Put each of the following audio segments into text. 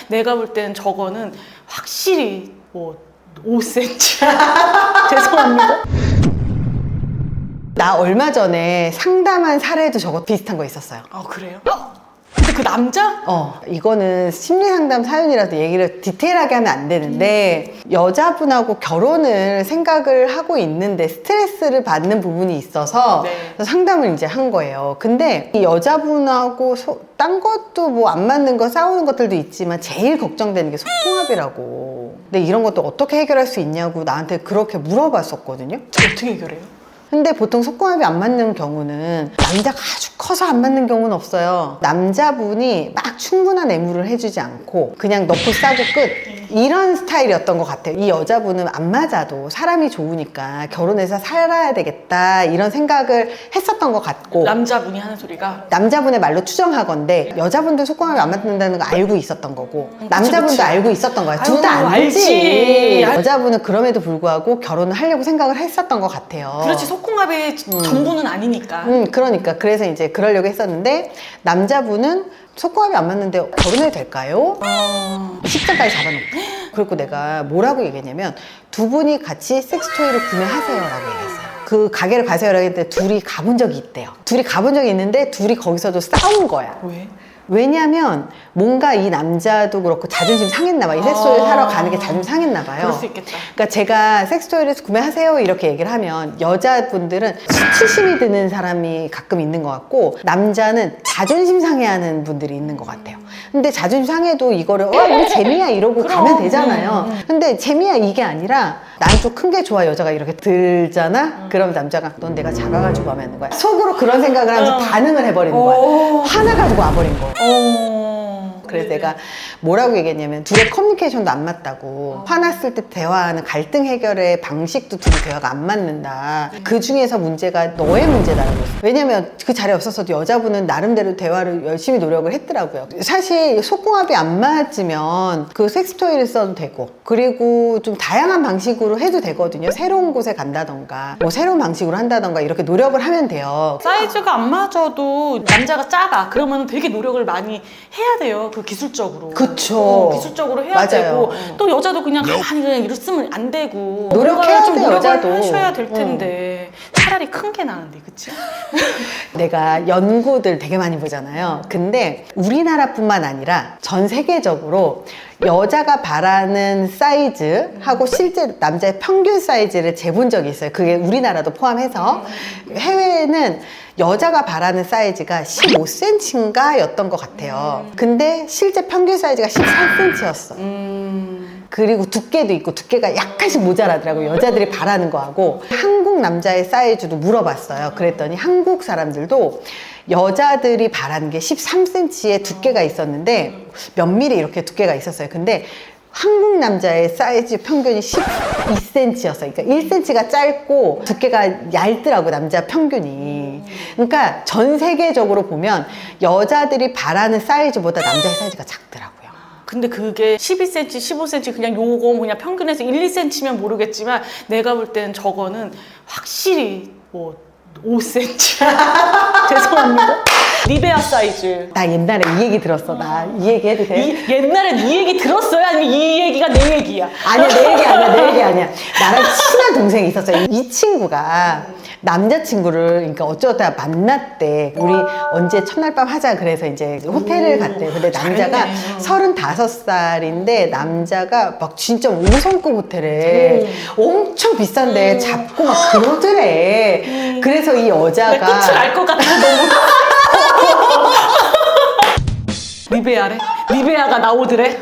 내가 볼 때는 저거는 확실히 뭐 5cm. 죄송합니다. 나 얼마 전에 상담한 사례도 저거 비슷한 거 있었어요. 아, 그래요? 근데 그 남자? 이거는 심리상담 사연이라서 얘기를 디테일하게 하면 안 되는데 여자분하고 결혼을 생각을 하고 있는데 스트레스를 받는 부분이 있어서 네. 상담을 이제 한 거예요. 근데 이 여자분하고 딴 것도 뭐 안 맞는 거 싸우는 것들도 있지만 제일 걱정되는 게 소통합이라고. 근데 이런 것도 어떻게 해결할 수 있냐고 나한테 그렇게 물어봤었거든요. 어떻게 해결해요? 근데 보통 속궁합이 안 맞는 경우는 남자가 아주 커서 안 맞는 경우는 없어요. 남자분이 막 충분한 애무를 해주지 않고 그냥 넣고 싸고 끝 이런 스타일이었던 것 같아요. 이 여자분은 안 맞아도 사람이 좋으니까 결혼해서 살아야 되겠다 이런 생각을 했었던 것 같고 남자분이 하는 소리가 남자분의 말로 추정하건대 여자분도 속궁합이 안 맞는다는 거 알고 있었던 거고 그치, 남자분도 그치. 알고 있었던 거야. 아유, 둘 다 알지. 알지. 여자분은 그럼에도 불구하고 결혼을 하려고 생각을 했었던 것 같아요. 그렇지, 속궁합의 전부는 아니니까. 그러니까 그래서 이제 그러려고 했었는데 남자분은 속궁합이 안 맞는데 결혼해도 될까요? 식장까지 잡아놓고. 그리고 내가 뭐라고 얘기했냐면 두 분이 같이 섹스토이를 구매하세요 라고 얘기했어요. 그 가게를 가세요라고 했는데 둘이 가본 적이 있대요. 둘이 가본 적이 있는데 둘이 거기서도 싸운 거야. 왜? 왜냐면 뭔가 이 남자도 그렇고 자존심 상했나 봐. 이 섹스토이를 사러 가는 게 자존심 상했나 봐요. 그럴 수 있겠다. 그러니까 제가 섹스토이를 구매하세요 이렇게 얘기를 하면 여자분들은 수치심이 드는 사람이 가끔 있는 것 같고 남자는 자존심 상해하는 분들이 있는 것 같아요. 근데 자존심 상해도 이거를 우리 재미야 이러고 그럼, 가면 되잖아요. 근데 재미야 이게 아니라 난 좀 큰 게 좋아 여자가 이렇게 들잖아. 그럼 남자가 넌 내가 작아가지고 하면 하는 거야. 속으로 그런 생각을 하면서 반응을 해버리는 거야. 화나가지고 와버린 거야. 그래서 내가 뭐라고 얘기했냐면 둘의 커뮤니케이션도 안 맞다고. 화났을 때 대화하는 갈등 해결의 방식도 둘이 대화가 안 맞는다. 그 중에서 문제가 너의 문제다라고 했어요. 왜냐면 그 자리에 없었어도 여자분은 나름대로 대화를 열심히 노력을 했더라고요. 사실 속궁합이 안 맞으면 그 섹스토이를 써도 되고 그리고 좀 다양한 방식으로 해도 되거든요. 새로운 곳에 간다던가 뭐 새로운 방식으로 한다던가 이렇게 노력을 하면 돼요. 사이즈가 안 맞아도 남자가 작아. 그러면 되게 노력을 많이 해야 돼요. 그 기술적으로. 그쵸. 기술적으로 해야 맞아요. 되고 또 여자도 그냥 가만히 그냥 이랬으면 안 되고 노력해야 좀 돼, 노력을 여자도. 하셔야 될 텐데 차라리 큰 게 나은데, 그치? 내가 연구들 되게 많이 보잖아요. 근데 우리나라뿐만 아니라 전 세계적으로 여자가 바라는 사이즈하고 실제 남자의 평균 사이즈를 재본 적이 있어요. 그게 우리나라도 포함해서. 해외에는 여자가 바라는 사이즈가 15cm인가 였던 것 같아요. 근데 실제 평균 사이즈가 13cm였어. 그리고 두께도 있고 두께가 약간씩 모자라더라고요. 여자들이 바라는 거하고. 한국 남자의 사이즈도 물어봤어요. 그랬더니 한국 사람들도 여자들이 바라는 게 13cm의 두께가 있었는데 몇 미리 이렇게 두께가 있었어요. 근데 한국 남자의 사이즈 평균이 12cm였어요. 그러니까 1cm가 짧고 두께가 얇더라고, 남자 평균이. 그러니까 전 세계적으로 보면 여자들이 바라는 사이즈보다 남자의 사이즈가 작더라고요. 근데 그게 12cm, 15cm 그냥 요거 그냥 평균에서 1, 2cm면 모르겠지만 내가 볼 때는 저거는 확실히 뭐 5cm. 죄송합니다. 리베아 사이즈. 나 옛날에 이 얘기 들었어. 나 이 얘기 해도 돼? 옛날엔 이 얘기 들었어요? 아니면 이 얘기가 내 얘기야? 아니야, 내 얘기 아니야, 내 얘기 아니야. 나랑 친한 동생이 있었어요. 이 친구가 남자친구를 그러니까 어쩌다 만났대. 우리 언제 첫날 밤 하자 그래서 이제 호텔을 갔대. 근데 남자가 35살인데 남자가 막 진짜 5성급 호텔에 엄청 비싼데 잡고 막 그러더래. 그래서 이 여자가 끝을 알 것 같아. 너무. 리베아래? 리베아가 나오더래?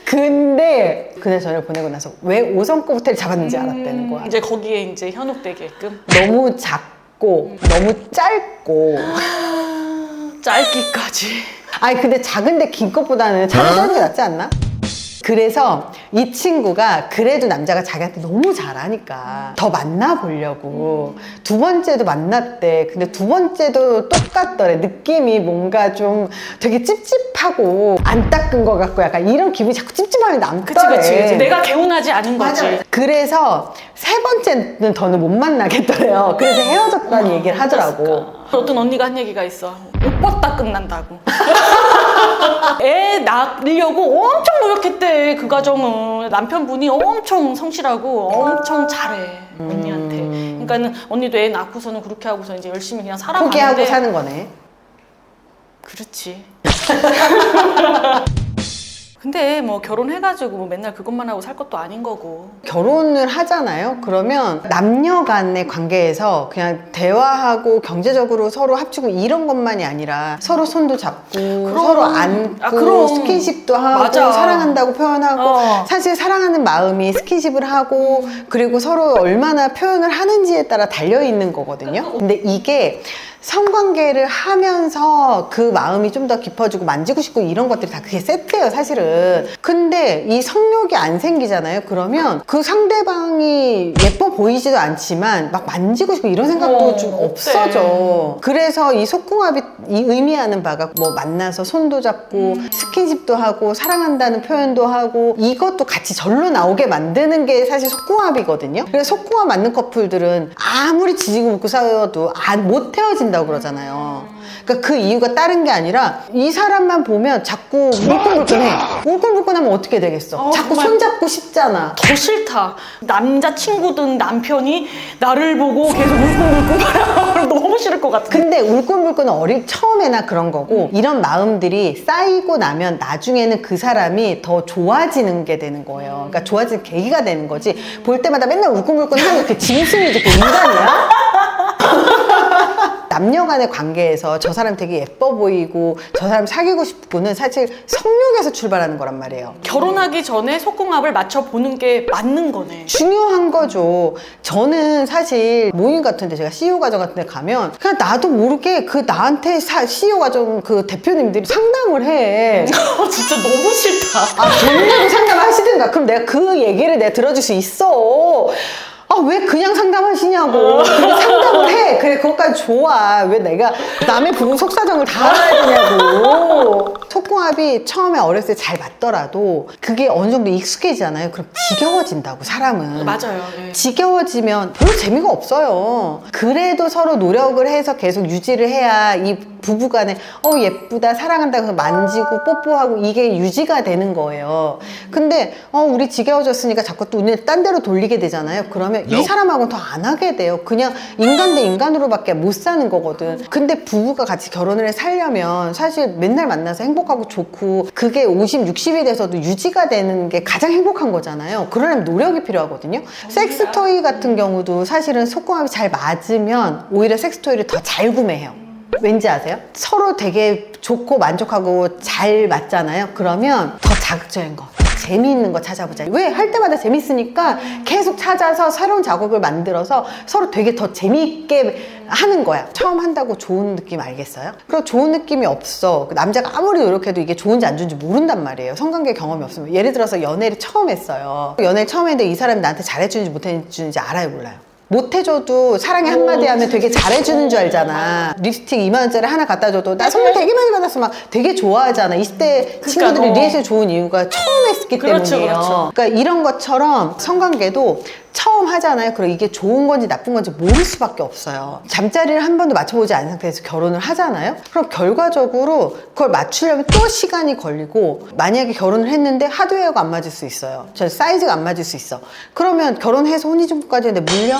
근데 그날 저녁 보내고 나서 왜 5성급 호텔 잡았는지 알았다는 거야. 이제 거기에 이제 현혹되게끔. 너무 작고 너무 짧고 짧기까지. 아니 근데 작은데 긴 것보다는 차라리 짧은 게 낫지 않나? 그래서 이 친구가 그래도 남자가 자기한테 너무 잘하니까 더 만나보려고 두 번째도 만났대. 근데 두 번째도 똑같더래. 느낌이 뭔가 좀 되게 찝찝하고 안 닦은 것 같고 약간 이런 기분이 자꾸 찝찝함이 남더래. 그치. 내가 개운하지 않은 거지. 맞아. 그래서 세 번째는 더는 못 만나겠더래요. 그래서 헤어졌다는 얘기를 하더라고. 어떤 언니가 한 얘기가 있어. 옷 벗다 끝난다고. 애 낳으려고 엄청 노력했대. 그 가정은 남편분이 엄청 성실하고 엄청 잘해 언니한테. 그러니까는 언니도 애 낳고서는 그렇게 하고서 이제 열심히 그냥 살아가는데 포기하고 사는 거네. 그렇지. 근데 뭐 결혼해가지고 뭐 맨날 그것만 하고 살 것도 아닌 거고. 결혼을 하잖아요. 그러면 남녀 간의 관계에서 그냥 대화하고 경제적으로 서로 합치고 이런 것만이 아니라 서로 손도 잡고 서로 안고 그럼. 스킨십도 하고 맞아. 사랑한다고 표현하고 사실 사랑하는 마음이 스킨십을 하고 그리고 서로 얼마나 표현을 하는지에 따라 달려있는 거거든요. 근데 이게 성관계를 하면서 그 마음이 좀 더 깊어지고 만지고 싶고 이런 것들이 다 그게 세트예요, 사실은. 근데 이 성욕이 안 생기잖아요. 그러면 그 상대방이 예뻐 보이지도 않지만 막 만지고 싶고 이런 생각도 좀 없어져. 그래서 이 속궁합이 이 의미하는 바가 뭐 만나서 손도 잡고 스킨십도 하고 사랑한다는 표현도 하고 이것도 같이 절로 나오게 만드는 게 사실 속궁합이거든요. 그래서 속궁합 맞는 커플들은 아무리 지지고 볶고 싸워도 못 헤어진다고 그러잖아요. 그러니까 그 이유가 다른 게 아니라 이 사람만 보면 자꾸 울끈불끈해. 울끈불끈하면 어떻게 되겠어? 자꾸 정말. 손잡고 싶잖아. 더 싫다. 남자친구든 남편이 나를 보고 계속 울끈불끈 너무 싫을 것 같아. 근데 울끈불끈은 처음에나 그런 거고 이런 마음들이 쌓이고 나면 나중에는 그 사람이 더 좋아지는 게 되는 거예요. 그러니까 좋아지는 계기가 되는 거지. 볼 때마다 맨날 울끈불끈 하는 그 짐승이지, 그 인간이야? 남녀 간의 관계에서 저 사람 되게 예뻐 보이고 저 사람 사귀고 싶고는 사실 성욕에서 출발하는 거란 말이에요. 결혼하기 전에 속궁합을 맞춰보는 게 맞는 거네. 중요한 거죠. 저는 사실 모임 같은 데 제가 CEO 과정 같은 데 가면 그냥 나도 모르게 그 나한테 CEO 과정 그 대표님들이 상담을 해. 진짜 너무 싫다. 돈 내고 상담하시든가. 그럼 내가 그 얘기를 내가 들어줄 수 있어. 왜 그냥 상담하시냐고. 그냥 상담을 해. 그래, 그것까지 좋아. 왜 내가 남의 부부 속사정을 다 알아야 되냐고. 속궁합이 처음에 어렸을 때 잘 맞더라도 그게 어느 정도 익숙해지잖아요. 그럼 지겨워진다고, 사람은. 맞아요. 네. 지겨워지면 별로 재미가 없어요. 그래도 서로 노력을 해서 계속 유지를 해야 이 부부간에 예쁘다, 사랑한다 해서 만지고 뽀뽀하고 이게 유지가 되는 거예요. 근데 우리 지겨워졌으니까 자꾸 또 눈을 딴 데로 돌리게 되잖아요. 그러면 이 사람하고는 더 안 하게 돼요. 그냥 인간 대 인간으로밖에 못 사는 거거든. 근데 부부가 같이 결혼을 해 살려면 사실 맨날 만나서 행복하고 좋고 그게 50, 60이 돼서도 유지가 되는 게 가장 행복한 거잖아요. 그러려면 노력이 필요하거든요. 섹스토이 같은 경우도 사실은 속궁합이 잘 맞으면 오히려 섹스토이를 더 잘 구매해요. 왠지 아세요? 서로 되게 좋고 만족하고 잘 맞잖아요. 그러면 더 자극적인 거, 재미있는 거 찾아보자. 왜? 할 때마다 재밌으니까 계속 찾아서 새로운 자극을 만들어서 서로 되게 더 재미있게 하는 거야. 처음 한다고 좋은 느낌 알겠어요? 그리고 좋은 느낌이 없어. 남자가 아무리 노력해도 이게 좋은지 안 좋은지 모른단 말이에요. 성관계 경험이 없으면. 예를 들어서 연애를 처음 했어요. 연애를 처음 했는데 이 사람이 나한테 잘해주는지 못해주는지 알아요, 몰라요? 못해줘도 사랑의 한마디 하면 되게 잘해주는 줄 알잖아. 립스틱 2만원짜리 하나 갖다 줘도 나 선물 되게 많이 받았어 막 되게 좋아하잖아. 20대 친구들이 리액션이 좋은 이유가 처음 했기 때문이에요. 그렇죠. 그러니까 이런 것처럼 성관계도 처음 하잖아요. 그럼 이게 좋은 건지 나쁜 건지 모를 수밖에 없어요. 잠자리를 한 번도 맞춰보지 않은 상태에서 결혼을 하잖아요. 그럼 결과적으로 그걸 맞추려면 또 시간이 걸리고 만약에 결혼을 했는데 하드웨어가 안 맞을 수 있어요. 저 사이즈가 안 맞을 수 있어. 그러면 결혼해서 혼인신고까지 했는데 물려?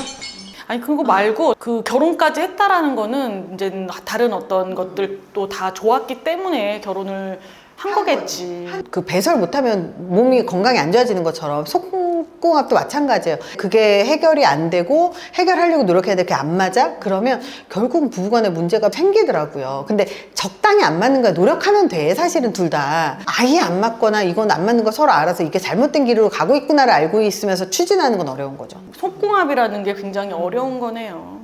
아니 그거 말고 그 결혼까지 했다라는 거는 이제 다른 어떤 것들도 다 좋았기 때문에 결혼을 한 거겠지. 그 배설 못하면 몸이 건강이 안 좋아지는 것처럼 속궁합도 마찬가지예요. 그게 해결이 안 되고 해결하려고 노력했는데 그게 안 맞아? 그러면 결국은 부부간에 문제가 생기더라고요. 근데 적당히 안 맞는 거야. 노력하면 돼. 사실은 둘 다. 아예 안 맞거나 이건 안 맞는 거 서로 알아서 이게 잘못된 길로 가고 있구나를 알고 있으면서 추진하는 건 어려운 거죠. 속궁합이라는 게 굉장히 어려운 거네요.